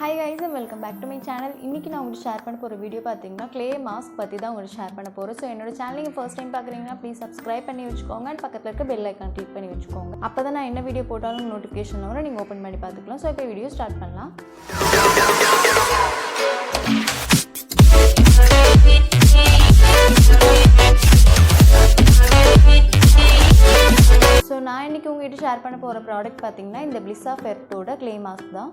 Hi guys and welcome back to my channel. இன்னைக்கு நான் உங்களுக்கு ஷேர் பண்ண போற வீடியோ பாத்தீங்கன்னா clay mask பத்தி தான் உங்களுக்கு ஷேர் பண்ண போறேன். சோ என்னோட சேனலை நீங்க first time பார்க்கறீங்கன்னா please subscribe பண்ணி வெச்சுக்கோங்க and பக்கத்துல இருக்க bell icon click பண்ணி வெச்சுக்கோங்க. அப்பதான் நான் என்ன வீடியோ போட்டாலும் நோட்டிஃபிகேஷன் வரும் நீங்க ஓபன் பண்ணி பார்த்துக்கலாம். சோ இப்போ வீடியோ ஸ்டார்ட் பண்ணலாம். சோ நான் இன்னைக்கு உங்களுக்கு ஷேர் பண்ண போற ப்ராடக்ட் பாத்தீங்கன்னா இந்த Bliss ஓட clay mask தான்.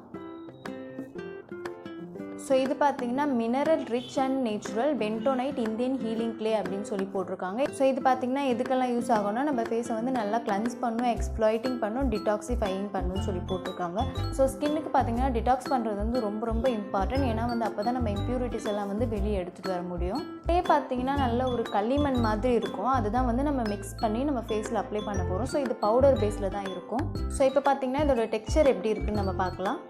So இது பாத்தீங்கன்னா mineral rich and natural bentonite Indian healing clay அப்படினு சொல்லி போட்டுருக்காங்க. So இது பாத்தீங்கன்னா எதுக்கெல்லாம் யூஸ் ஆகும்னா நம்ம ஃபேஸை வந்து நல்லா கிளென்ஸ் பண்ணும், எக்ஸ்ப்ளாய்ட்டிங் பண்ணும், டிடாக்சிஃபையிங் பண்ணும் சொல்லி போட்டுருக்காங்க. ஸோ ஸ்கின்னுக்கு பாத்தீங்கன்னா டிடாக்ஸ் பண்றது வந்து ரொம்ப இம்பார்ட்டன்ட். ஏன்னா வந்து அப்பதான் நம்ம இம்ப்யூரிட்டிஸ் எல்லாம் வந்து வெளியே எடுத்துட்டு வர முடியும். இதே பாத்தீங்கன்னா நல்ல ஒரு களிமண் மாதிரி இருக்கும். அதுதான் வந்து நம்ம மிக்ஸ் பண்ணி நம்ம ஃபேஸ்ல அப்ளை பண்ண போறோம். ஸோ இது பவுடர் பேஸ்ல தான் இருக்கும். ஸோ இப்போ பாத்தீங்கன்னா இதோட டெக்ஸ்சர் எப்படி இருக்குன்னு நம்ம பார்க்கலாம்.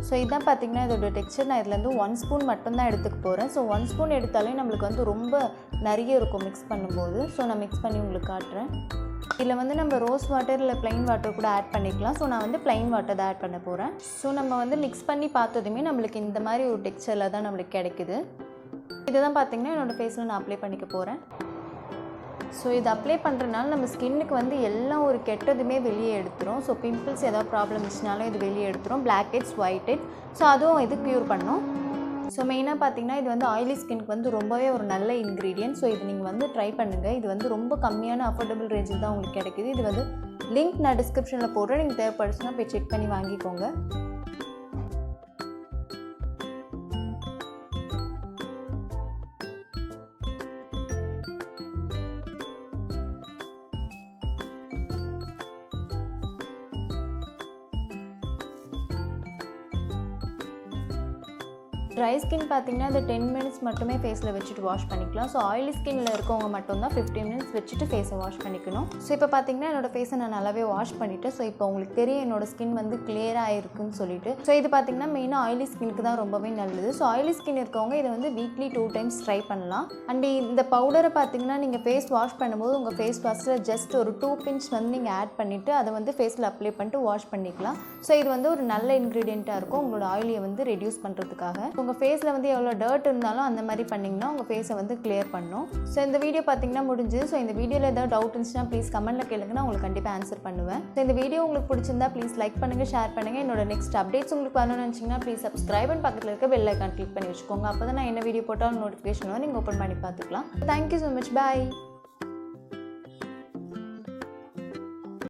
ஸோ இதான் பார்த்தீங்கன்னா இதோட டெக்ஸ்சர். நான் இதுலேருந்து 1 ஸ்பூன் மட்டும்தான் எடுத்துக்க போகிறேன். ஸோ 1 ஸ்பூன் எடுத்தாலே நம்மளுக்கு வந்து ரொம்ப நிறைய இருக்கும் மிக்ஸ் பண்ணும்போது. ஸோ நான் மிக்ஸ் பண்ணி உங்களுக்கு காட்டுறேன். இதில் வந்து நம்ம ரோஸ் வாட்டர் இல்லை ப்ளைன் வாட்டர் கூட ஆட் பண்ணிக்கலாம். ஸோ நான் வந்து ப்ளைன் வாட்டர் தான் ஆட் பண்ண போகிறேன். ஸோ நம்ம வந்து மிக்ஸ் பண்ணி பார்த்ததுமே நம்மளுக்கு இந்த மாதிரி ஒரு டெக்ஸ்சரில் தான் நம்மளுக்கு கிடைக்குது. இதுதான் பார்த்தீங்கன்னா என்னோடய ஃபேஸில் நான் அப்ளை பண்ணிக்க போகிறேன். ஸோ இது அப்ளை பண்ணுறதுனால நம்ம ஸ்கின்னுக்கு வந்து எல்லாம் ஒரு கெட்டதுமே வெளியே எடுத்துரும். ஸோ பிம்பிள்ஸ் ஏதாவது ப்ராப்ளம் இருந்துச்சுனாலும் இது வெளியே எடுத்துரும். Black heads, white head, so அதுவும் இது க்யூர் பண்ணும். ஸோ மெயினாக பார்த்தீங்கன்னா இது வந்து ஆயிலி ஸ்கின்க்கு வந்து ரொம்பவே ஒரு நல்ல இன்க்ரீடியன்ட். ஸோ இது நீங்கள் வந்து ட்ரை பண்ணுங்கள். இது வந்து ரொம்ப கம்மியான அஃபோர்டபுள் ரேஞ்சில் தான் உங்களுக்கு கிடைக்குது. இது வந்து லிங்க் நான் டிஸ்கிரிப்ஷனில் போடுறேன். நீங்கள் தேவைப்படுச்சுன்னா போய் செக் பண்ணி வாங்கிக்கோங்க. ட்ரை ஸ்கின் பார்த்தீங்கன்னா இந்த 10 மினிட்ஸ் மட்டுமே ஃபேஸில் வச்சுட்டு வாஷ் பண்ணிக்கலாம். ஸோ ஆயிலி ஸ்கின்னில் இருக்கவங்க மட்டும்தான் 15 மினிட்ஸ் வச்சுட்டு ஃபேஸை வாஷ் பண்ணிக்கணும். ஸோ இப்போ பார்த்தீங்கன்னா என்னோடய ஃபேஸை நான் நல்லாவே வாஷ் பண்ணிவிட்டேன். ஸோ இப்போ உங்களுக்கு தெரியும் என்னோடய ஸ்கின் வந்து கிளியராக இருக்குன்னு சொல்லிட்டு. ஸோ இது பார்த்தீங்கன்னா மெயினாக ஆயிலி ஸ்கின்னுக்கு தான் ரொம்பவே நல்லது. ஸோ ஆயிலி ஸ்கின் இருக்கவங்க இதை வந்து வீக்லி 2 டைம்ஸ் ட்ரை பண்ணலாம். அண்ட் இந்த பவுடரை பார்த்தீங்கன்னா நீங்கள் ஃபேஸ் வாஷ் பண்ணும்போது உங்கள் ஃபேஸ் வாஷில் ஜஸ்ட் ஒரு 2 பிஞ்ச் வந்து நீங்கள் ஆட் பண்ணிவிட்டு அதை வந்து ஃபேஸில் அப்ளை பண்ணிட்டு வாஷ் பண்ணிக்கலாம். ஸோ இது வந்து ஒரு நல்ல இன்க்ரீடியண்ட்டாக இருக்கும் உங்களோட ஆயிலியை வந்து ரெடியூஸ் பண்ணுறதுக்காக. உங்கள் ஃபேஸில் வந்து எவ்வளோ டர்ட் இருந்தாலும் அந்த மாதிரி பண்ணிங்கன்னா உங்கள் ஃபேஸை வந்து கிளியர் பண்ணும். ஸோ இந்த வீடியோ பார்த்தீங்கன்னா முடிஞ்சு. ஸோ இந்த வீடியோவில் ஏதாவது டவுட் இருந்துச்சுன்னா ப்ளீஸ் கமெண்ட்டில் கேளுங்க, நான் உங்களுக்கு கண்டிப்பாக ஆன்சர் பண்ணுவேன். ஸோ இந்த வீடியோ உங்களுக்கு பிடிச்சிருந்தா ப்ளீஸ் லைக் பண்ணுங்கள், ஷேர் பண்ணுங்கள். என்னோட நெக்ஸ்ட் அப்டேட்ஸ் உங்களுக்கு வரணும்னு நினச்சிங்கன்னா ப்ளீஸ் சப்ஸ்கிரைப் அண்ட் பக்கத்தில் இருக்க பெல் ஐக்கான் கிளிக் பண்ணி வச்சுக்கோங்க. அப்போ தான் நான் என்ன வீடியோ போட்டாலும் நோட்டிஃபிகேஷன் வரும், நீங்கள் ஓப்பன் பண்ணி பார்த்துக்கலாம். தேங்க்யூ ஸோ மச், பாய்.